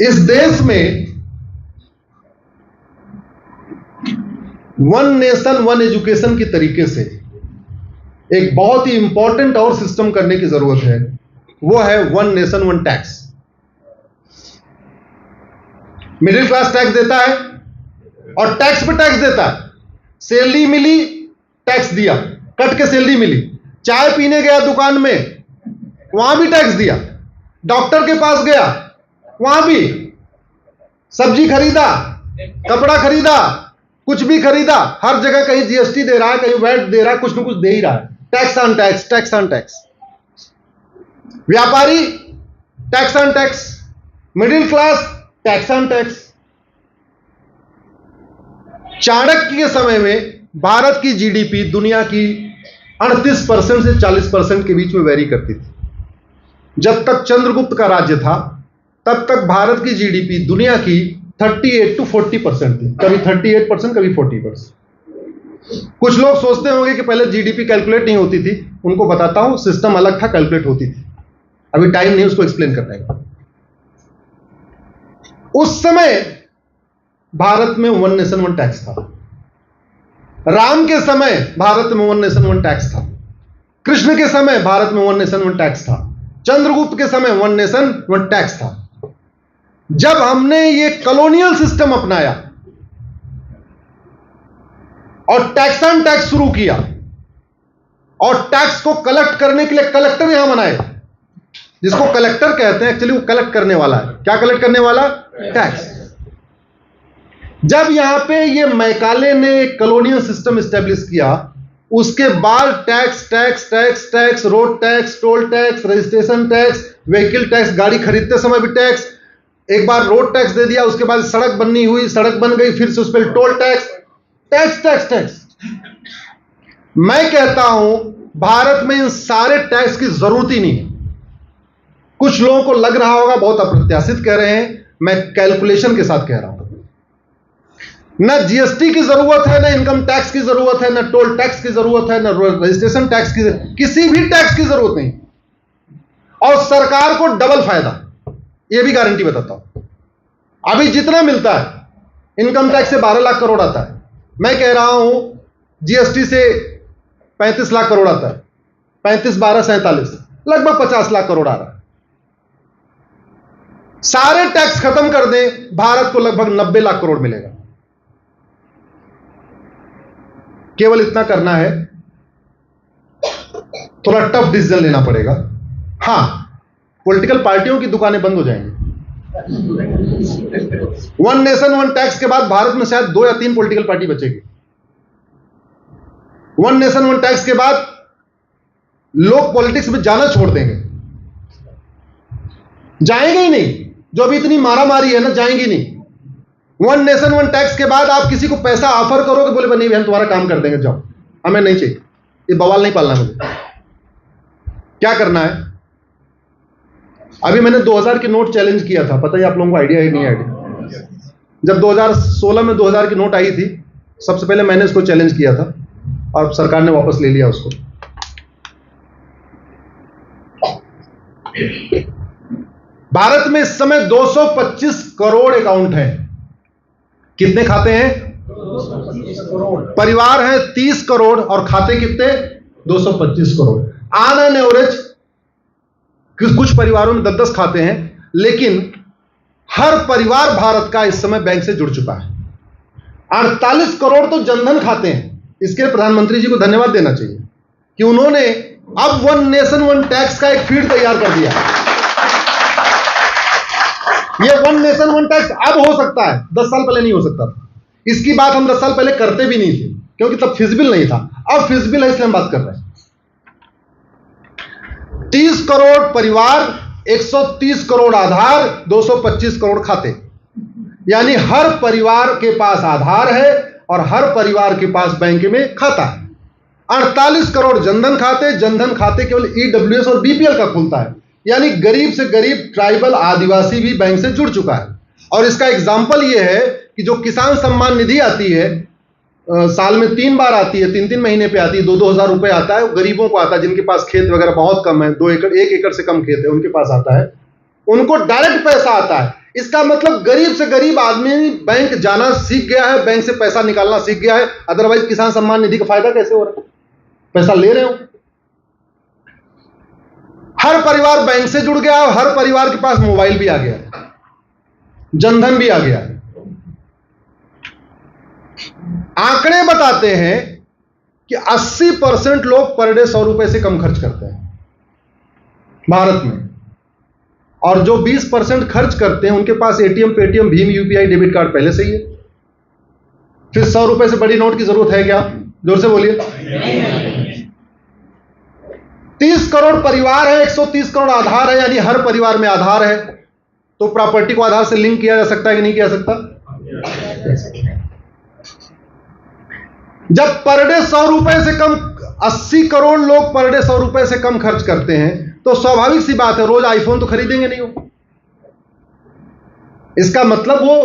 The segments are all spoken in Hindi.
इस देश में वन नेशन वन एजुकेशन की तरीके से एक बहुत ही इंपॉर्टेंट और सिस्टम करने की जरूरत है, वो है one nation one tax. Middle class tax देता है और टैक्स पे टैक्स देता है। सैलरी मिली, टैक्स दिया, कट के सैलरी मिली। चाय पीने गया दुकान में, वहां भी टैक्स दिया। डॉक्टर के पास गया, वहां भी। सब्जी खरीदा, कपड़ा खरीदा, कुछ भी खरीदा, हर जगह कहीं जीएसटी दे रहा है, कहीं वैट दे रहा है, कुछ न कुछ दे ही रहा है। Tax on tax, tax on tax. व्यापारी tax on tax, middle class tax on tax. Chanakya के समय में भारत की जीडीपी दुनिया की 38% से 40% के बीच में वेरी करती थी। जब तक चंद्रगुप्त का राज्य था, तब तक भारत की जीडीपी दुनिया की 38 to 40% थी। कभी 38%, कभी 40%। कुछ लोग सोचते होंगे कि पहले जीडीपी कैलकुलेट नहीं होती थी। उनको बताता हूं, सिस्टम अलग था, कैलकुलेट होती थी। अभी टाइम नहीं उसको एक्सप्लेन करने का। उस समय भारत में वन नेशन वन टैक्स था। राम के समय भारत में वन नेशन वन टैक्स था। कृष्ण के समय भारत में वन नेशन वन टैक्स था। चंद्रगुप्त के समय वन नेशन वन टैक्स था। जब हमने ये कॉलोनियल सिस्टम अपनाया और टैक्स ऑन टैक्स शुरू किया और टैक्स को कलेक्ट करने के लिए कलेक्टर यहां बनाए, जिसको कलेक्टर कहते हैं, एक्चुअली वो कलेक्ट करने वाला है। क्या कलेक्ट करने वाला? टैक्स। जब यहां पे ये मैकाले ने कॉलोनियल सिस्टम एस्टेब्लिश किया, उसके बाद tax tax tax tax, road tax, toll tax, registration tax, vehicle tax, गाड़ी खरीदते समय भी टैक्स। एक बार रोड टैक्स दे दिया, उसके बाद सड़क बननी हुई, सड़क बन गई, फिर से उस पर toll tax, tax tax tax. मैं कहता हूं भारत में इन सारे टैक्स की जरूरत ही नहीं है। कुछ लोगों को लग रहा होगा बहुत अप्रत्याशित कह रहे हैं, मैं कैलकुलेशन के साथ कह रहा हूं। न जीएसटी की जरूरत है, न इनकम टैक्स की जरूरत है, न टोल टैक्स की जरूरत है, न रजिस्ट्रेशन टैक्स की, किसी भी टैक्स की जरूरत नहीं। और सरकार को डबल फायदा, यह भी गारंटी बताता हूं। अभी जितना मिलता है, इनकम टैक्स से 12 लाख करोड़ आता है। मैं कह रहा हूं जीएसटी से 35 लाख करोड़ आता है। 35 12 47, लगभग 50 लाख करोड़ आ रहा है। सारे टैक्स खत्म कर दें, भारत को लगभग 90 लाख करोड़ मिलेगा। केवल इतना करना है, थोड़ा टफ डिसीजन लेना पड़ेगा। हां, पॉलिटिकल पार्टियों की दुकानें बंद हो जाएंगी। वन नेशन वन टैक्स के बाद भारत में शायद 2 या 3 पॉलिटिकल पार्टी बचेगी। वन नेशन वन टैक्स के बाद लोग पॉलिटिक्स में जाना छोड़ देंगे, जाएंगे ही नहीं। जो अभी इतनी मारामारी है ना, जाएंगी नहीं। वन नेशन वन टैक्स के बाद आप किसी को पैसा ऑफर करोगे, बोले नहीं हम तुम्हारा काम कर देंगे, जाओ, हमें नहीं चाहिए, ये बवाल नहीं पालना मुझे। क्या करना है? अभी मैंने 2000 के नोट चैलेंज किया था, पता ही आप लोगों को आइडिया है नहीं आइडिया? जब 2016 में 2000 की नोट आई थी, सबसे पहले मैंने इसको चैलेंज किया था और सरकार ने वापस ले लिया उसको। भारत में इस समय 225 करोड़ अकाउंट हैं। कितने खाते हैं? 225 करोड़। परिवार हैं 30 करोड़ और खाते कितने? 225 करोड़। ऑन एन एवरेज कुछ परिवारों में 10-10 खाते हैं, लेकिन हर परिवार भारत का इस समय बैंक से जुड़ चुका है। 48 करोड़ तो जनधन खाते हैं। इसके लिए प्रधानमंत्री जी को धन्यवाद देना चाहिए कि उन्होंने अब वन नेशन वन टैक्स का एक फीड तैयार कर दिया। ये वन नेशन वन टैक्स अब हो सकता है, 10 साल पहले नहीं हो सकता था। इसकी बात हम 10 साल पहले करते भी नहीं थे, क्योंकि तब फिजिबल नहीं था। अब फिजिबल है, इसलिए हम बात कर रहे हैं। 30 करोड़ परिवार, 130 करोड़ आधार, 225 करोड़ खाते। यानी हर परिवार के पास आधार है और हर परिवार के पास बैंक में खाता है। 48 करोड़ जनधन खाते। जनधन खाते केवल ईडब्ल्यूएस और बीपीएल का खुलता है, यानी गरीब से गरीब ट्राइबल आदिवासी भी बैंक से जुड़ चुका है। और इसका एग्जाम्पल यह है कि जो किसान सम्मान निधि आती है, साल में 3 बार आती है, 3-3 महीने पे आती है, 2-2 हजार रुपए आता है, वो गरीबों को आता है जिनके पास खेत वगैरह बहुत कम है, 2 एकड़ 1 एकड़ से कम खेत है, उनके पास आता है, उनको डायरेक्ट पैसा आता है। इसका मतलब गरीब से गरीब आदमी बैंक जाना सीख गया है, बैंक से पैसा निकालना सीख गया है। अदरवाइज किसान सम्मान निधि का फायदा कैसे हो रहा है? पैसा ले रहे हो। हर परिवार बैंक से जुड़ गया है, हर परिवार के पास मोबाइल भी आ गया है, जनधन भी आ गया है। आंकड़े बताते हैं कि 80% लोग पर डे 100 रुपए से कम खर्च करते हैं भारत में, और जो 20% खर्च करते हैं उनके पास एटीएम, पेटीएम, भीम यूपीआई डेबिट कार्ड पहले से ही है। फिर 100 रुपए से बड़ी नोट की जरूरत है क्या? जोर से बोलिए। 30 करोड़ परिवार है, 130 करोड़ आधार है, यानी हर परिवार में आधार है। तो प्रॉपर्टी को आधार से लिंक किया जा सकता है कि नहीं किया सकता? जब पर डे 100 रुपए से कम 80 करोड़ लोग पर डे 100 रुपए से कम खर्च करते हैं, तो स्वाभाविक सी बात है रोज आईफोन तो खरीदेंगे नहीं वो। इसका मतलब वो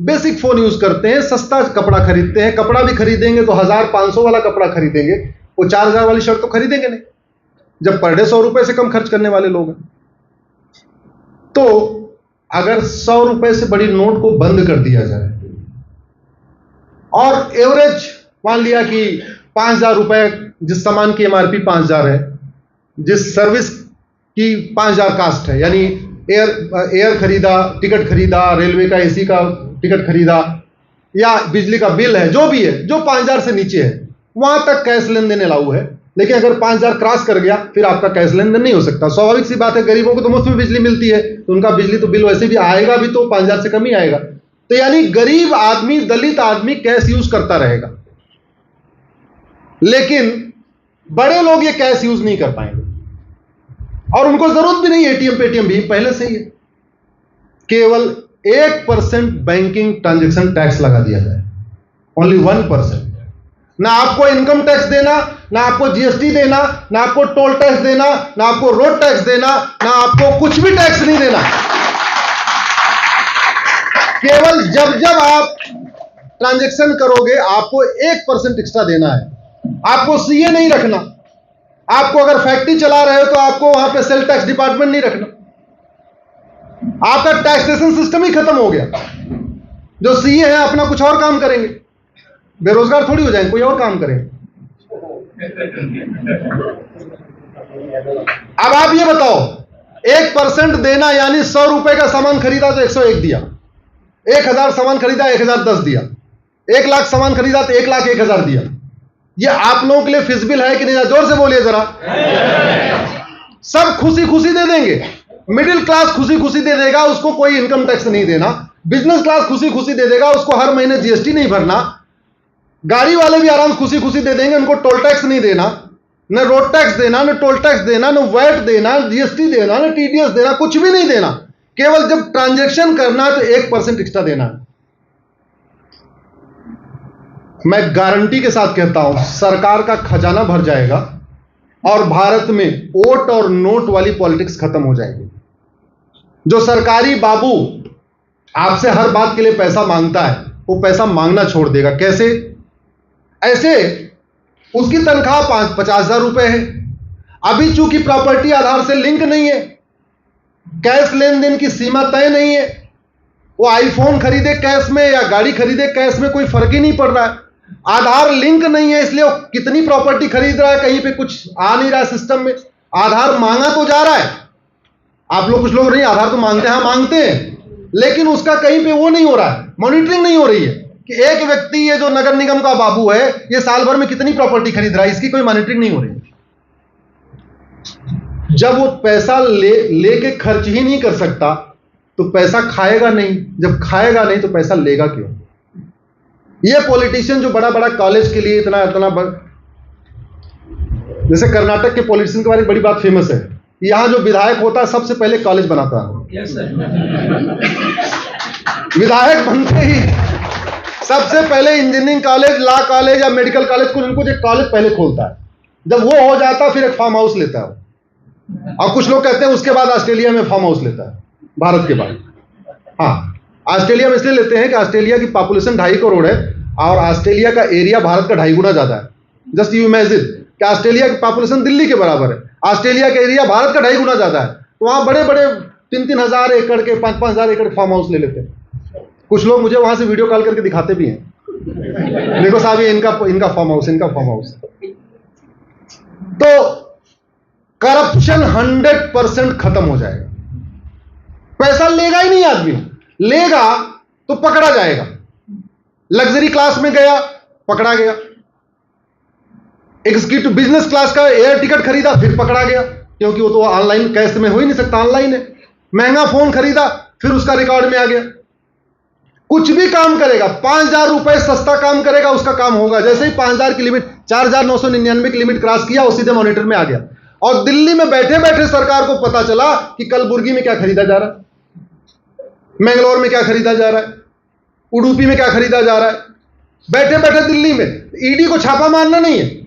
बेसिक फोन यूज करते हैं, सस्ता कपड़ा खरीदते हैं। कपड़ा भी खरीदेंगे तो 1500 वाला कपड़ा खरीदेंगे, वो 4000 वाली शर्ट तो खरीदेंगे नहीं, जब पर डे 100 रुपए से कम खर्च करने वाले लोग हैं। तो अगर 100 रुपए से बड़ी नोट को बंद कर दिया जाए और एवरेज मान लिया कि 5000 रुपए, जिस सामान की एमआरपी 5000 है, जिस सर्विस की 5000 कास्ट है, यानी एयर खरीदा, टिकट खरीदा, रेलवे का एसी का टिकट खरीदा, या बिजली का बिल है, जो भी है, जो 5000 से नीचे है वहां तक कैश लेन देन अलाउ है। लेकिन अगर 5000 क्रॉस कर गया फिर आपका कैश लेन देन नहीं हो सकता। स्वाभाविक सी बात है, गरीबों को तो मुफ्त में बिजली मिलती है, तो उनका बिजली तो बिल वैसे भी आएगा भी तो 5000 से कम ही आएगा। तो यानी गरीब आदमी, दलित आदमी कैश यूज करता रहेगा, लेकिन बड़े लोग ये कैश यूज नहीं कर पाएंगे, और उनको जरूरत भी नहीं एटीएम पेटीएम भी पहले से ही है। केवल 1% बैंकिंग ट्रांजैक्शन टैक्स लगा दिया जाए, ओनली 1%। ना आपको इनकम टैक्स देना, ना आपको जीएसटी देना, ना आपको टोल टैक्स देना, ना आपको रोड टैक्स देना, ना आपको कुछ भी टैक्स नहीं देना। केवल जब जब आप ट्रांजैक्शन करोगे आपको 1% एक्स्ट्रा देना है। आपको सीए नहीं रखना, आपको अगर फैक्ट्री चला रहे हो तो आपको वहां पे सेल टैक्स डिपार्टमेंट नहीं रखना। आपका टैक्सेशन सिस्टम ही खत्म हो गया। जो सीए है अपना कुछ और काम करेंगे, बेरोजगार थोड़ी हो जाएंगे, कोई और काम करेंगे। अब आप ये बताओ, 1% देना यानी 100 रुपए का सामान खरीदा तो 101 दिया, 1000 सामान खरीदा 1010 दिया, 1 लाख सामान खरीदा तो 1,01,000 दिया। ये आप लोगों के लिए फिजिबल है कि नहीं? जोर से बोलिए जरा। सब खुशी खुशी दे देंगे। मिडिल क्लास खुशी खुशी दे देगा, उसको कोई इनकम टैक्स नहीं देना। बिजनेस क्लास खुशी खुशी दे देगा, उसको हर महीने जीएसटी नहीं भरना। गाड़ी वाले भी आराम खुशी खुशी दे देंगे, उनको टोल टैक्स नहीं देना, न रोड टैक्स देना, न टोल टैक्स देना, न वैट देना, जीएसटी देना, न टीडीएस देना, कुछ भी नहीं देना। केवल जब ट्रांजैक्शन करना है तो 1% एक्स्ट्रा देना है। मैं गारंटी के साथ कहता हूं, सरकार का खजाना भर जाएगा और भारत में वोट और नोट वाली पॉलिटिक्स खत्म हो जाएगी। जो सरकारी बाबू आपसे हर बात के लिए पैसा मांगता है, वो पैसा मांगना छोड़ देगा। कैसे? ऐसे उसकी तनख्वाह 50,000 रुपए है, अभी चूंकि प्रॉपर्टी आधार से लिंक नहीं है, कैश लेन देन की सीमा तय नहीं है, वो आईफोन खरीदे कैश में या गाड़ी खरीदे कैश में कोई फर्क ही नहीं पड़ रहा है। आधार लिंक नहीं है, इसलिए वो कितनी प्रॉपर्टी खरीद रहा है, कहीं पे कुछ आ नहीं रहा है सिस्टम में। आधार मांगा तो जा रहा है, आप लोग कुछ लोग नहीं आधार तो मांगते हैं, मांगते हैं, लेकिन उसका कहीं पे वो नहीं हो रहा है, मॉनिटरिंग नहीं हो रही है कि एक व्यक्ति, ये जो नगर निगम का बाबू है, ये साल भर में कितनी प्रॉपर्टी खरीद रहा है, इसकी कोई मॉनिटरिंग नहीं हो रही है। जब वो पैसा लेके खर्च ही नहीं कर सकता तो पैसा खाएगा नहीं, जब खाएगा नहीं तो पैसा लेगा क्यों? ये पॉलिटिशियन जो बड़ा बड़ा कॉलेज के लिए इतना जैसे कर्नाटक के पॉलिटिशियन के बारे में बड़ी बात फेमस है, यहां जो विधायक होता है सबसे पहले कॉलेज बनाता है। विधायक बनते ही सबसे पहले इंजीनियरिंग कॉलेज, लॉ कॉलेज या मेडिकल कॉलेज, कुछ एक कॉलेज पहले खोलता है। जब वो हो जाता है फिर एक फार्म हाउस लेता है, और कुछ लोग कहते हैं उसके बाद ऑस्ट्रेलिया में फार्म हाउस लेता है, भारत के बाद। हाँ, ऑस्ट्रेलिया में इसलिए लेते हैं कि ऑस्ट्रेलिया की पॉपुलेशन 2.5 करोड़ है और ऑस्ट्रेलिया का एरिया भारत का 2.5 गुना ज्यादा है। जस्ट यू इमेजिन कि ऑस्ट्रेलिया की पॉपुलेशन दिल्ली के बराबर है, ऑस्ट्रेलिया का एरिया भारत का 2.5 गुना ज्यादा है। तो वहां बड़े बड़े 3-3 हजार एकड़ के, 5-5 हजार एकड़ फार्म हाउस ले लेते हैं। कुछ लोग मुझे वहां से वीडियो कॉल करके दिखाते भी हैं, देखो साहब ये इनका फार्म हाउस, इनका फार्म हाउस। तो करप्शन 100% खत्म हो जाएगा। पैसा लेगा ही नहीं आदमी, लेगा तो पकड़ा जाएगा। लग्जरी क्लास में गया, पकड़ा गया। एग्जीक्यूटिव बिजनेस क्लास का एयर टिकट खरीदा, फिर पकड़ा गया, क्योंकि वो तो ऑनलाइन कैश में हो ही नहीं सकता, ऑनलाइन है। महंगा फोन खरीदा, फिर उसका रिकॉर्ड में आ गया। कुछ भी काम करेगा, 5,000 रुपए सस्ता काम करेगा, उसका काम होगा। जैसे ही 5,000 की लिमिट, 4,999 की लिमिट क्रॉस किया, वो सीधे मॉनिटर में आ गया। और दिल्ली में बैठे बैठे सरकार को पता चला कि कलबुर्गी में क्या खरीदा जा रहा है, मैंगलोर में क्या खरीदा जा रहा है, उडुपी में क्या खरीदा जा रहा है, बैठे बैठे दिल्ली में। ईडी को छापा मारना नहीं है।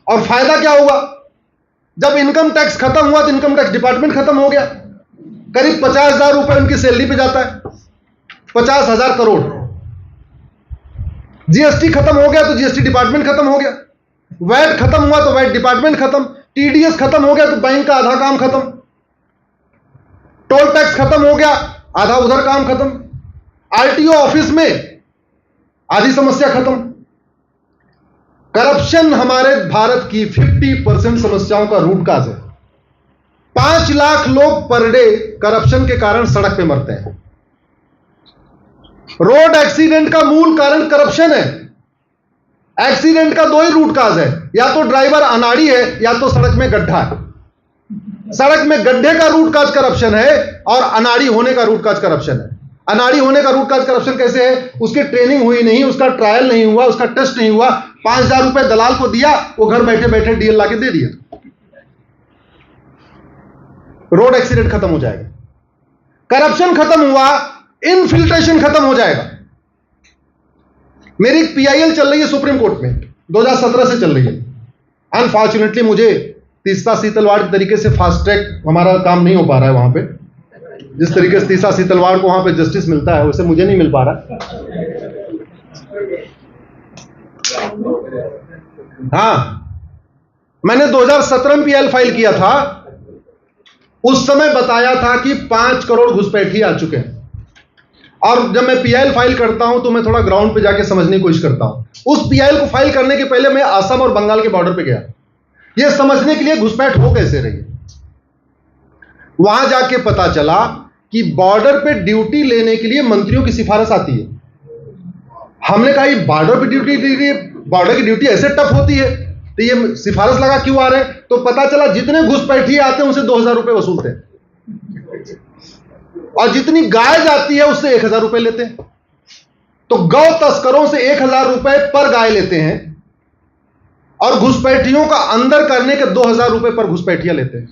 और फायदा क्या हुआ? जब इनकम टैक्स खत्म हुआ तो इनकम टैक्स डिपार्टमेंट खत्म हो गया। करीब 50,000 रुपए उनकी सैलरी पे जाता है, 50,000 करोड़। जीएसटी खत्म हो गया तो जीएसटी डिपार्टमेंट खत्म हो गया। वैट खत्म हुआ तो वैट डिपार्टमेंट खत्म। टीडीएस खत्म हो गया तो बैंक का आधा काम खत्म। टोल टैक्स खत्म हो गया, आधा उधर काम खत्म। आरटीओ ऑफिस में आधी समस्या खत्म। करप्शन हमारे भारत की 50% समस्याओं का रूट काज है। 5 लाख लोग पर डे करप्शन के कारण सड़क पे मरते हैं। रोड एक्सीडेंट का मूल कारण करप्शन है। एक्सीडेंट का 2 ही रूट काज है, या तो ड्राइवर अनाड़ी है या तो सड़क में गड्ढा है। सड़क में गड्ढे का रूट काज करप्शन है और अनाड़ी होने का रूट काज करप्शन है। अनाड़ी होने का रूट काज करप्शन कैसे है? उसकी ट्रेनिंग हुई नहीं, उसका ट्रायल नहीं हुआ, उसका टेस्ट नहीं हुआ। 5,000 रुपए दलाल को दिया, वो घर बैठे बैठे डीएल लाके दे दिया। रोड एक्सीडेंट खत्म हो जाएगा। करप्शन खत्म हुआ, इनफिल्ट्रेशन खत्म हो जाएगा। मेरी पीआईएल चल रही है सुप्रीम कोर्ट में, 2017 से चल रही है। अनफॉर्चुनेटली मुझे तीसरा सीतलवाड़ के तरीके से फास्ट ट्रैक हमारा काम नहीं हो पा रहा है वहां पे। जिस तरीके से तीसरा सीतलवाड़ को वहां पे जस्टिस मिलता है, वैसे मुझे नहीं मिल पा रहा। हाँ, मैंने 2017 में पीआईएल फाइल किया था। उस समय बताया था कि 5 करोड़ घुसपैठी आ चुके हैं। और जब मैं पीआईएल फाइल करता हूं तो मैं थोड़ा ग्राउंड पे जाके समझने की कोशिश करता हूं। उस पीआईएल को फाइल करने के पहले मैं असम और बंगाल के बॉर्डर पे गया, यह समझने के लिए घुसपैठ हो कैसे रही है। वहां जाके पता चला कि बॉर्डर पे ड्यूटी लेने के लिए मंत्रियों की सिफारिश आती है। हमने कहा बॉर्डर पे ड्यूटी, बॉर्डर की ड्यूटी ऐसे टफ होती है तो ये सिफारिश लगा क्यों आ रहे हैं? तो पता चला जितने घुसपैठी आते हैं उनसे 2,000 रुपए वसूलते हैं, और जितनी गाय जाती है उससे 1,000 रुपए लेते हैं। तो गौ तस्करों से 1,000 रुपए पर गाय लेते हैं, और घुसपैठियों का अंदर करने के 2,000 रुपए पर घुसपैठियां लेते हैं।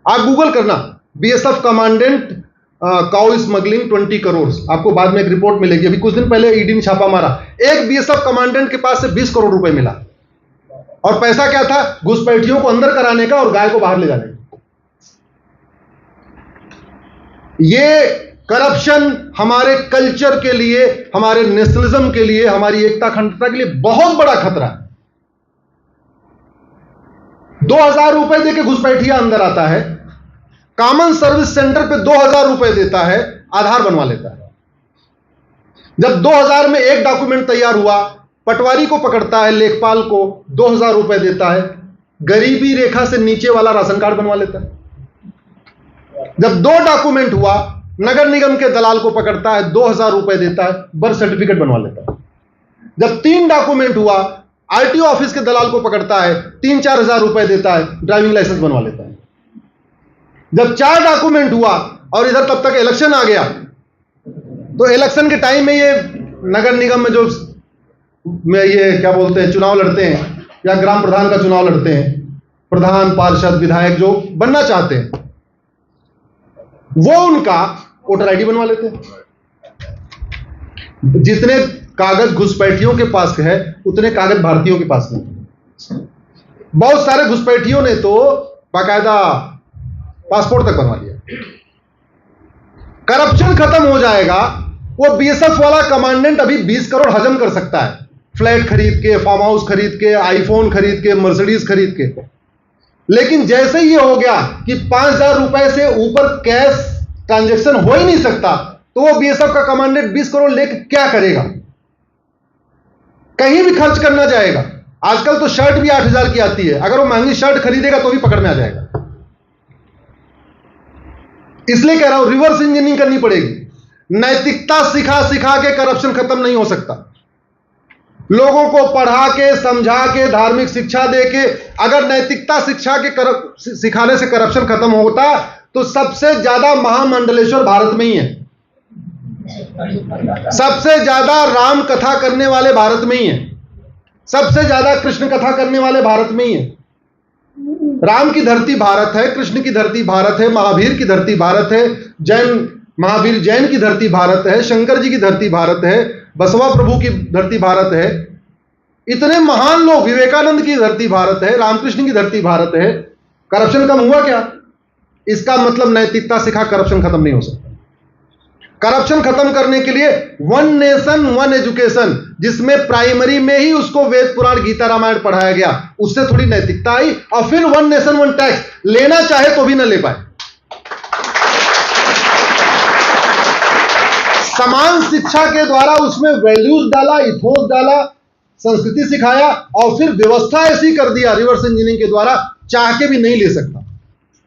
आप गूगल करना, BSF commandant cow smuggling 20 crore, आपको बाद में एक रिपोर्ट मिलेगी। अभी कुछ दिन पहले ईडी ने छापा मारा, एक बीएसएफ कमांडेंट के पास से 20 करोड़ रुपए मिला। और पैसा क्या था? घुसपैठियों को अंदर कराने का और गाय को बाहर ले जाने का। ये करप्शन हमारे कल्चर के लिए, हमारे नेशनलिज्म के लिए, हमारी एकता अखंडता के लिए बहुत बड़ा खतरा है। 2,000 रुपए देके घुसपैठिया अंदर आता है, कॉमन सर्विस सेंटर पे 2,000 रुपए देता है, आधार बनवा लेता है। जब 2,000 में एक डॉक्यूमेंट तैयार हुआ, पटवारी को पकड़ता है, लेखपाल को 2,000 रुपए देता है, गरीबी रेखा से नीचे वाला राशन कार्ड बनवा लेता है। जब 2 डॉक्यूमेंट हुआ, नगर निगम के दलाल को पकड़ता है, 2,000 रुपए देता है, बर्थ सर्टिफिकेट बनवा लेता है। जब 3 डॉक्यूमेंट हुआ, आरटीओ ऑफिस के दलाल को पकड़ता है, 3-4 हजार रुपए देता है, ड्राइविंग लाइसेंस बनवा लेता है। जब 4 डॉक्यूमेंट हुआ और इधर तब तक इलेक्शन आ गया, तो इलेक्शन के टाइम में ये नगर निगम में जो ये क्या बोलते हैं, चुनाव लड़ते हैं, या ग्राम प्रधान का चुनाव लड़ते हैं, प्रधान, पार्षद, विधायक जो बनना चाहते हैं, वो उनका वोटर आईडी बनवा लेते हैं। जितने कागज घुसपैठियों के पास है उतने कागज भारतीयों के पास नहीं। बहुत सारे घुसपैठियों ने तो बाकायदा पासपोर्ट तक बनवा लिया। करप्शन खत्म हो जाएगा। वो बीएसएफ वाला कमांडेंट अभी 20 करोड़ हजम कर सकता है, फ्लैट खरीद के, फार्म हाउस खरीद के, आईफोन खरीद के, मर्सिडीज खरीद के। लेकिन जैसे ही ये हो गया कि 5,000 रुपए से ऊपर कैश ट्रांजैक्शन हो ही नहीं सकता, तो वो बीएसएफ का कमांडेंट 20 करोड़ लेकर क्या करेगा? कहीं भी खर्च करना जाएगा। आजकल तो शर्ट भी 8,000 की आती है, अगर वो महंगी शर्ट खरीदेगा तो भी पकड़ में आ जाएगा। इसलिए कह रहा हूं रिवर्स इंजीनियरिंग करनी पड़ेगी। नैतिकता सिखा सिखा के करप्शन खत्म नहीं हो सकता। लोगों को पढ़ा के, समझा के, धार्मिक शिक्षा दे के, अगर नैतिकता शिक्षा के सिखाने से करप्शन खत्म होता तो सबसे ज्यादा महामंडलेश्वर भारत में ही है, सबसे ज्यादा राम कथा करने वाले भारत में ही है, सबसे ज्यादा कृष्ण कथा करने वाले भारत में ही है। राम की धरती भारत है, कृष्ण की धरती भारत है, महावीर की धरती भारत है, महावीर जैन की धरती भारत है, शंकर जी की धरती भारत है, बसवा प्रभु की धरती भारत है, इतने महान लोग, विवेकानंद की धरती भारत है, रामकृष्ण की धरती भारत है। करप्शन कम हुआ क्या? इसका मतलब नैतिकता सिखा करप्शन खत्म नहीं हो सकता। करप्शन खत्म करने के लिए वन नेशन वन एजुकेशन, जिसमें प्राइमरी में ही उसको वेद पुराण गीता रामायण पढ़ाया गया, उससे थोड़ी नैतिकता आई। और फिर वन नेशन वन टैक्स, लेना चाहे तो भी ना ले पाए। समान शिक्षा के द्वारा उसमें वैल्यूज डाला, इथोस डाला, संस्कृति सिखाया, और फिर व्यवस्था ऐसी कर दिया रिवर्स इंजीनियरिंग के द्वारा, चाह के भी नहीं ले सकता।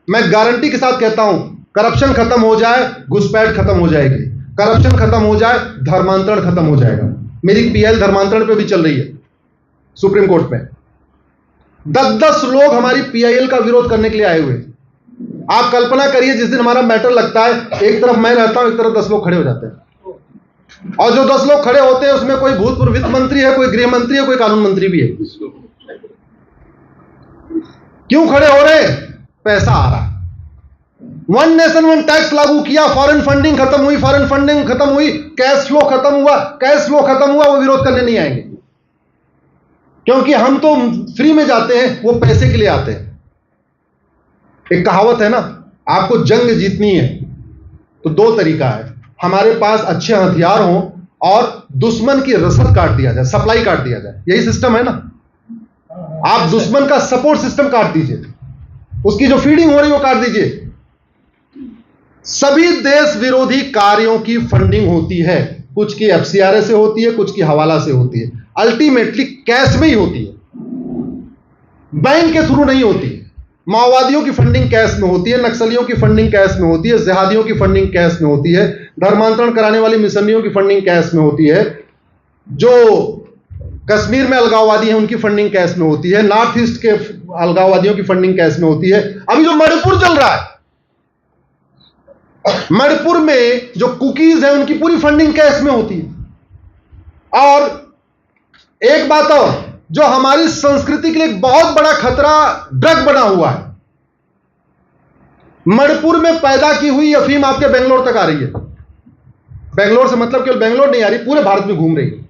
मैं गारंटी के साथ कहता हूं, करप्शन खत्म हो जाए, घुसपैठ खत्म हो जाएगी, करप्शन खत्म हो जाए, धर्मांतरण खत्म हो जाएगा। मेरी पीएल धर्मांतरण पे भी चल रही है सुप्रीम कोर्ट में। 10-10 लोग हमारी पीआईएल का विरोध करने के लिए आए हुए। आप कल्पना करिए, जिस दिन हमारा मैटर लगता है, एक तरफ मैं रहता हूं, एक तरफ 10 लोग खड़े हो जाते हैं, और जो 10 लोग खड़े होते हैं उसमें कोई भूतपूर्व वित्त मंत्री है, कोई गृह मंत्री है, कोई कानून मंत्री भी है। क्यों खड़े हो रहे? पैसा आ रहा। वन नेशन वन टैक्स लागू किया, फॉरेन फंडिंग खत्म हुई, फॉरेन फंडिंग खत्म हुई, कैश फ्लो खत्म हुआ, कैश फ्लो खत्म हुआ, वो विरोध करने नहीं आएंगे, क्योंकि हम तो फ्री में जाते हैं, वो पैसे के लिए आते हैं। एक कहावत है ना, आपको जंग जीतनी है तो 2 तरीका है, हमारे पास अच्छे हथियार हों और दुश्मन की रसद काट दिया जाए, सप्लाई काट दिया जाए। यही सिस्टम है ना। आप दुश्मन का सपोर्ट सिस्टम काट दीजिए, उसकी जो फीडिंग हो रही है वो काट दीजिए। सभी देश विरोधी कार्यों की फंडिंग होती है, कुछ की एफसीआरए से होती है, कुछ की हवाला से होती है, अल्टीमेटली कैश में ही होती है, बैंक के थ्रू नहीं होती। माओवादियों की फंडिंग कैश में होती है, नक्सलियों की फंडिंग कैश में होती है, जिहादियों की फंडिंग कैश में होती है, धर्मांतरण कराने वाली मिशनियों की फंडिंग कैश में होती है, जो कश्मीर में अलगाववादी हैं उनकी फंडिंग कैश में होती है, नॉर्थ ईस्ट के अलगाववादियों की फंडिंग कैश में होती है। अभी जो मणिपुर चल रहा है, मणिपुर में जो कुकीज है उनकी पूरी फंडिंग कैश में होती है। और एक बात और, जो हमारी संस्कृति के लिए एक बहुत बड़ा खतरा ड्रग बना हुआ है, मणिपुर में पैदा की हुई अफीम आपके बेंगलोर तक आ रही है। बेंगलोर से मतलब केवल बेंगलोर नहीं आ रही, पूरे भारत में घूम रही है।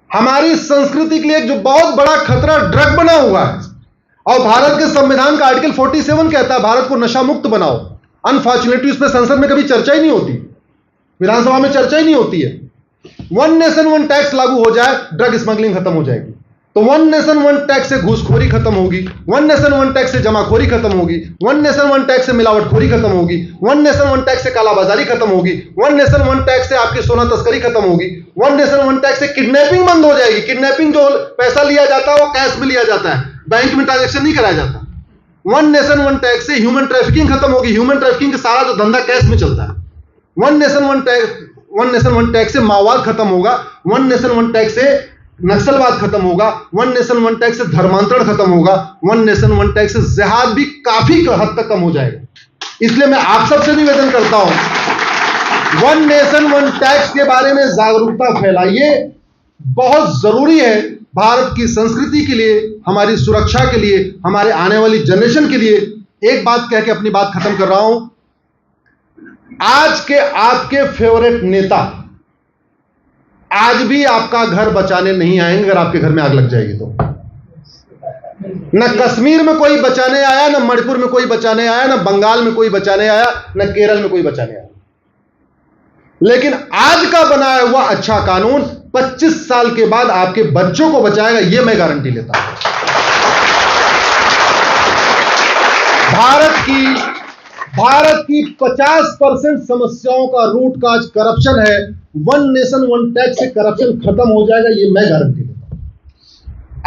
हमारी संस्कृति के लिए जो बहुत बड़ा खतरा ड्रग बना हुआ है, और भारत के संविधान का आर्टिकल 47 कहता है भारत को नशा मुक्त बनाओ। अनफॉर्चुनेटली उस पर संसद में कभी चर्चा ही नहीं होती, विधानसभा में चर्चा ही नहीं होती है। वन नेशन वन टैक्स लागू हो जाए, ड्रग स्मगलिंग खत्म हो जाएगी। तो वन नेशन वन टैक्स से घूसखोरी खत्म होगी, वन नेशन वन टैक्स से जमाखोरी खत्म होगी, वन नेशन वन टैक्स से मिलावटखोरी खत्म होगी, वन नेशन वन टैक्स से कालाबाजारी खत्म होगी, वन नेशन वन टैक्स से आपकी सोना तस्करी खत्म होगी, वन नेशन वन टैक्स से किडनैपिंग बंद हो जाएगी। किडनैपिंग जो पैसा लिया जाता है वो कैश में लिया जाता है, बैंक में ट्रांजेक्शन नहीं कराया जाता। वन नेशन वन टैक्स से ह्यूमन ट्रैफिकिंग खत्म होगी, ह्यूमन ट्रैफिकिंग का सारा जो धंधा कैश में चलता है। वन नेशन वन टैक्स से माओवाद खत्म होगा, वन नेशन वन टैक्स से नक्सलवाद खत्म होगा, वन नेशन वन टैक्स से धर्मांतरण खत्म होगा, वन नेशन वन टैक्स से जिहाद भी काफी हद तक कम हो जाएगा। इसलिए मैं आप सबसे निवेदन करता हूं, वन नेशन वन टैक्स के बारे में जागरूकता फैलाइए, बहुत जरूरी है भारत की संस्कृति के लिए, हमारी सुरक्षा के लिए, हमारे आने वाली जनरेशन के लिए। एक बात कह के अपनी बात खत्म कर रहा हूं, आज के आपके फेवरेट नेता आज भी आपका घर बचाने नहीं आएंगे अगर आपके घर में आग लग जाएगी तो। न कश्मीर में कोई बचाने आया, न मणिपुर में कोई बचाने आया, न बंगाल में कोई बचाने आया, न केरल में कोई बचाने आया। लेकिन आज का बनाया हुआ अच्छा कानून 25 साल के बाद आपके बच्चों को बचाएगा, यह मैं गारंटी लेता हूं। भारत की 50% समस्याओं का रूट काज करप्शन है। वन नेशन वन टैक्स से करप्शन खत्म हो जाएगा, ये मैं गारंटी देता हूं।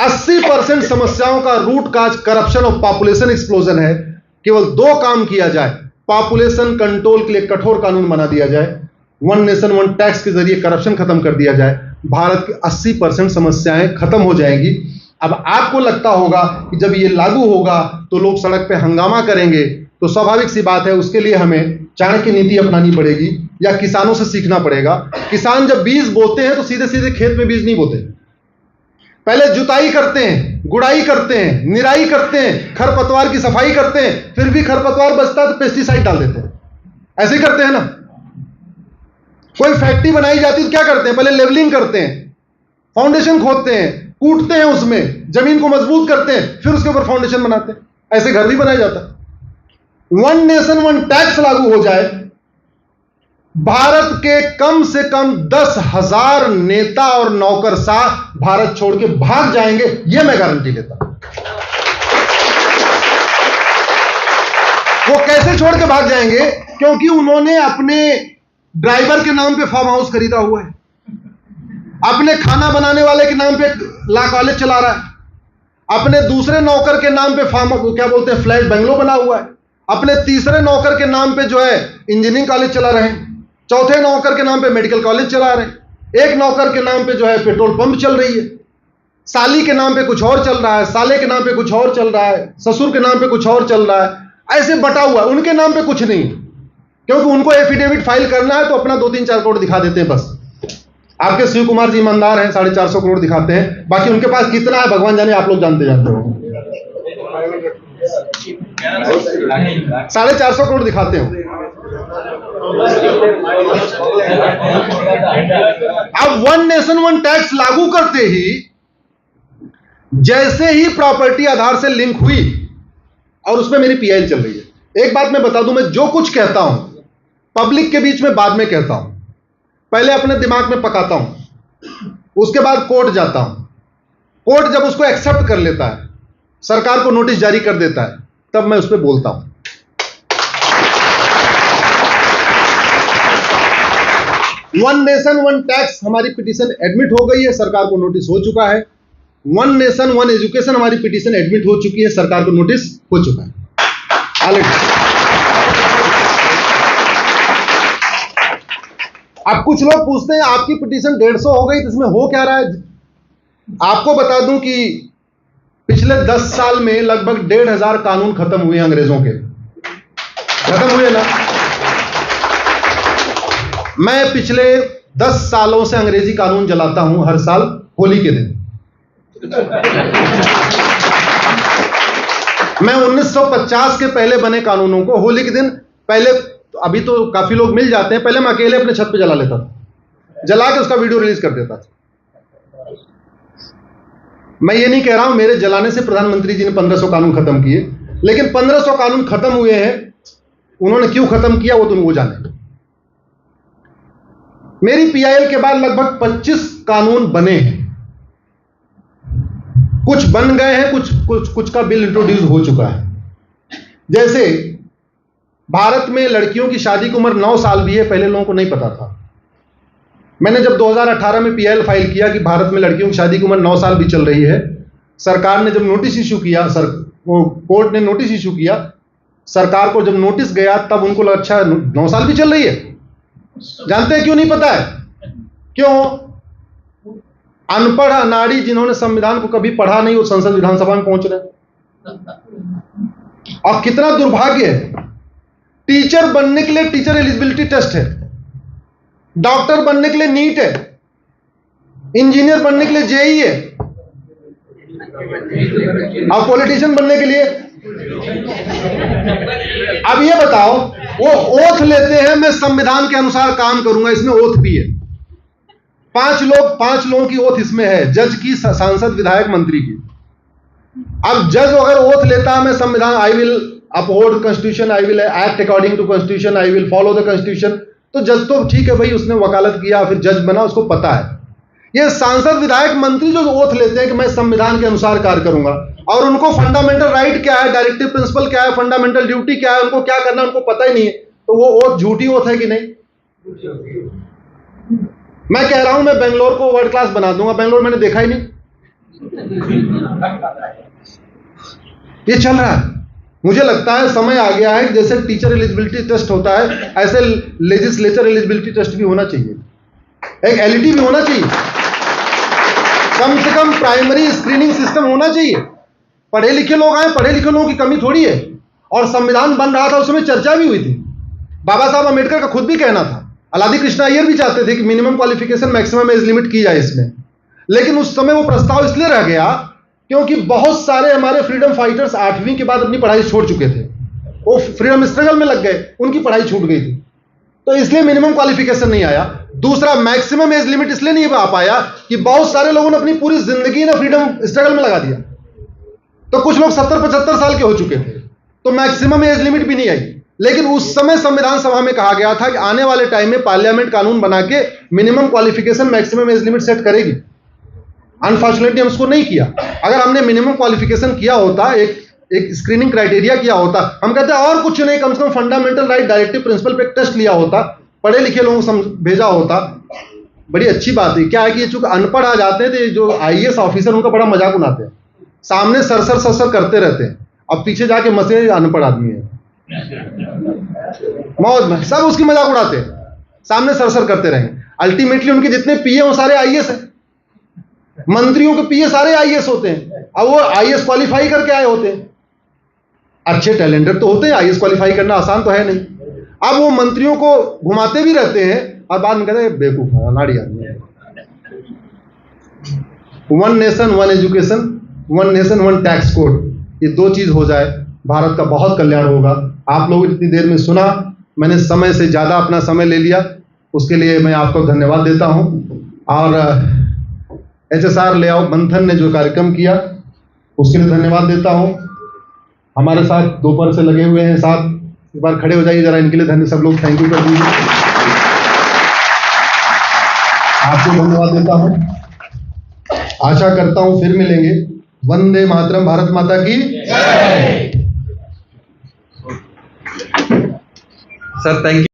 80% समस्याओं का रूट काज करप्शन और पॉपुलेशन एक्सप्लोजन है। केवल दो काम किया जाए, पॉपुलेशन कंट्रोल के लिए कठोर कानून बना दिया जाए, वन नेशन वन टैक्स के जरिए करप्शन खत्म कर दिया जाए, भारत की 80% समस्याएं खत्म हो जाएंगी। अब आपको लगता होगा कि जब ये लागू होगा तो लोग सड़क पे हंगामा करेंगे, तो स्वाभाविक सी बात है, उसके लिए हमें चाणक्य नीति अपनानी पड़ेगी या किसानों से सीखना पड़ेगा। किसान जब बीज बोते हैं तो सीधे सीधे खेत में बीज नहीं बोते, पहले जुताई करते हैं, गुड़ाई करते हैं, निराई करते हैं, खरपतवार की सफाई करते हैं, फिर भी खरपतवार बचता है तो पेस्टिसाइड डाल देते हैं। ऐसे ही करते हैं ना। कोई फैक्ट्री बनाई जाती है तो क्या करते हैं, पहले लेवलिंग करते हैं, फाउंडेशन खोदते हैं, कूटते हैं, उसमें जमीन को मजबूत करते हैं, फिर उसके ऊपर फाउंडेशन बनाते हैं। ऐसे घर भी बनाया जाता है। वन नेशन वन टैक्स लागू हो जाए, भारत के कम से कम 10,000 नेता और नौकरशाह भारत छोड़ के भाग जाएंगे, यह मैं गारंटी लेता हूं। वो कैसे छोड़ के भाग जाएंगे? क्योंकि उन्होंने अपने ड्राइवर के नाम पे फार्म हाउस खरीदा हुआ है, अपने खाना बनाने वाले के नाम पे लॉ कॉलेज चला रहा है, अपने दूसरे नौकर के नाम पे क्या बोलते हैं, फ्लैट बंगलो बना हुआ है, अपने तीसरे नौकर के नाम पे जो है इंजीनियरिंग कॉलेज चला रहे हैं, चौथे नौकर के नाम पे मेडिकल कॉलेज चला रहे हैं, एक नौकर के नाम पे जो है पेट्रोल पंप चल रही है, साली के नाम पे कुछ और चल रहा है, साले के नाम पे कुछ और चल रहा है, ससुर के नाम पे कुछ और चल रहा है, ऐसे बटा हुआ है। उनके नाम पे कुछ नहीं, क्योंकि उनको एफिडेविट फाइल करना है तो अपना 2-3-4 करोड़ दिखा देते हैं बस। आपके शिव कुमार जी ईमानदार हैं, 450 करोड़ दिखाते हैं, बाकी उनके पास कितना है भगवान जाने, आप लोग जानते हो। 450 करोड़ दिखाते हो। अब वन नेशन वन टैक्स लागू करते ही, जैसे ही प्रॉपर्टी आधार से लिंक हुई, और उसमें मेरी पीआईएल चल रही है। एक बात मैं बता दूं, मैं जो कुछ कहता हूं पब्लिक के बीच में बाद में कहता हूं, पहले अपने दिमाग में पकाता हूं, उसके बाद कोर्ट जाता हूं। कोर्ट जब उसको एक्सेप्ट कर लेता है, सरकार को नोटिस जारी कर देता है, तब मैं उस पर बोलता हूं। वन नेशन वन टैक्स हमारी पिटीशन एडमिट हो गई है, सरकार को नोटिस हो चुका है। वन नेशन वन एजुकेशन हमारी पिटीशन एडमिट हो चुकी है, सरकार को नोटिस हो चुका है ऑलरेडी। अब कुछ लोग पूछते हैं आपकी पिटीशन 150 हो गई तो इसमें हो क्या रहा है? आपको बता दूं कि पिछले 10 साल में लगभग 1,500 कानून खत्म हुए अंग्रेजों के, खत्म हुए ना। मैं पिछले 10 सालों से अंग्रेजी कानून जलाता हूं हर साल होली के दिन। मैं 1950 के पहले बने कानूनों को होली के दिन, पहले अभी तो काफी लोग मिल जाते हैं, पहले मैं अकेले अपने छत पे जला लेता था, जला के उसका वीडियो रिलीज कर देता था। मैं ये नहीं कह रहा हूं मेरे जलाने से प्रधानमंत्री जी ने 1500 कानून खत्म किए, लेकिन 1500 कानून खत्म हुए हैं, उन्होंने क्यों खत्म किया वो जाने। मेरी पीआईएल के बाद लगभग 25 कानून बने हैं, कुछ बन गए हैं, कुछ का बिल इंट्रोड्यूस हो चुका है। जैसे भारत में लड़कियों की शादी की उम्र 9 साल भी है, पहले लोगों को नहीं पता था। मैंने जब 2018 में पीआईएल फाइल किया कि भारत में लड़कियों की शादी की उम्र 9 साल भी चल रही है, सरकार ने जब नोटिस इशू किया, कोर्ट ने नोटिस इशू किया, सरकार को जब नोटिस गया तब उनको लगा अच्छा 9 साल भी चल रही है। जानते हैं क्यों नहीं पता है? क्यों? अनपढ़ अनाड़ी जिन्होंने संविधान को कभी पढ़ा नहीं वो संसद विधानसभा में पहुंच रहे। और कितना दुर्भाग्य है, टीचर बनने के लिए टीचर एलिजिबिलिटी टेस्ट है, डॉक्टर बनने के लिए नीट है, इंजीनियर बनने के लिए जेईई है, और पॉलिटिशियन बनने के लिए। अब ये बताओ, वो ओथ लेते हैं मैं संविधान के अनुसार काम करूंगा, इसमें ओथ भी है। 5 लोगों की ओथ इसमें है, जज की, सांसद, विधायक, मंत्री की। अब जज अगर ओथ लेता है मैं संविधान, I will uphold constitution, I will act according to constitution, I will follow the constitution, तो जज तो ठीक है भाई, उसने वकालत किया फिर जज बना, उसको पता है। ये सांसद, विधायक, मंत्री जो ओथ लेते हैं कि मैं संविधान के अनुसार कार्य करूंगा, और उनको फंडामेंटल राइट क्या है, डायरेक्टिव प्रिंसिपल क्या है, फंडामेंटल ड्यूटी क्या है, उनको क्या करना है उनको पता ही नहीं है, तो वो ओथ झूठी ओथ है कि नहीं? मैं कह रहा हूं मैं बेंगलोर को वर्ल्ड क्लास बना दूंगा, बेंगलोर मैंने देखा ही नहीं, ये चल रहा है। मुझे लगता है समय आ गया है कि जैसे टीचर एलिजिबिलिटी टेस्ट होता है, ऐसे लेजिस्लेचर एलिजिबिलिटी टेस्ट भी होना चाहिए, एक एलईटी भी होना चाहिए, कम से कम प्राइमरी स्क्रीनिंग सिस्टम होना चाहिए। पढ़े लिखे लोग आए, पढ़े लिखे लोगों की कमी थोड़ी है। और संविधान बन रहा था, उसमें चर्चा भी हुई थी, बाबा साहब अम्बेडकर का खुद भी कहना था, अलादी कृष्ण अय्यर भी चाहते थे कि minimum qualification maximum age limit की जाए इसमें, लेकिन उस समय वो प्रस्ताव इसलिए रह गया क्योंकि बहुत सारे हमारे फ्रीडम फाइटर्स 8वीं के बाद अपनी पढ़ाई छोड़ चुके थे, वो फ्रीडम स्ट्रगल में लग गए, उनकी पढ़ाई छूट गई थी, तो इसलिए मिनिमम क्वालिफिकेशन नहीं आया। दूसरा, मैक्सिमम एज लिमिट इसलिए नहीं आ पाया कि बहुत सारे लोगों ने अपनी पूरी जिंदगी ना फ्रीडम स्ट्रगल में लगा दिया, तो कुछ लोग 70-75 साल के हो चुके थे, तो मैक्सिमम एज लिमिट भी नहीं आई। लेकिन उस समय संविधान सभा में कहा गया था कि आने वाले टाइम में पार्लियामेंट कानून बना के minimum qualification maximum age limit set करेगी। अनफॉर्चुनेटली हम उसको नहीं किया। अगर हमने मिनिमम क्वालिफिकेशन किया होता, एक स्क्रीनिंग क्राइटेरिया किया होता, हम कहते हैं और कुछ नहीं, कम से कम फंडामेंटल राइट डायरेक्टिव प्रिंसिपल पे टेस्ट लिया होता, पढ़े लिखे लोगों को भेजा होता, बड़ी अच्छी बात है। क्या है कि ये चूंकि अनपढ़ आ जाते हैं, तो जो आईएएस ऑफिसर उनका बड़ा मजाक उड़ाते हैं, सामने सरसर करते रहते हैं, अब पीछे जाके मसे अनपढ़ आदमी है, मौज में सब उसकी मजाक उड़ाते हैं, सामने सरसर करते रहेंगे। अल्टीमेटली उनके जितने पीए वो सारे आईएएस हैं, मंत्रियों के पीए सारे आईएएस होते हैं, अब वो आईएएस क्वालिफाई करके आए होते हैं, अच्छे टैलेंटेड तो होते हैं, आईएएस क्वालिफाई करना आसान तो है नहीं। अब वो मंत्रियों को घुमाते भी रहते हैं और बाद में कहते हैं बेवकूफ है, अनाड़ी आदमी है। One nation one education, one nation one tax code, ये दो चीज हो जाए, भारत का बहुत कल्याण होगा। आप लोग इतनी देर में सुना, मैंने समय से ज्यादा अपना समय ले लिया, उसके लिए मैं आपको धन्यवाद देता हूं। और HSR लेआउट मंथन ने जो कार्यक्रम किया उसके लिए धन्यवाद देता हूं। हमारे साथ दोपहर से लगे हुए हैं साथ, एक बार खड़े हो जाइए जरा, इनके लिए धन्यवाद, सब लोग थैंक यू कर दीजिए। आपको धन्यवाद देता हूं, आशा करता हूं फिर मिलेंगे। वंदे मातरम, भारत माता की जय। Sir thank you.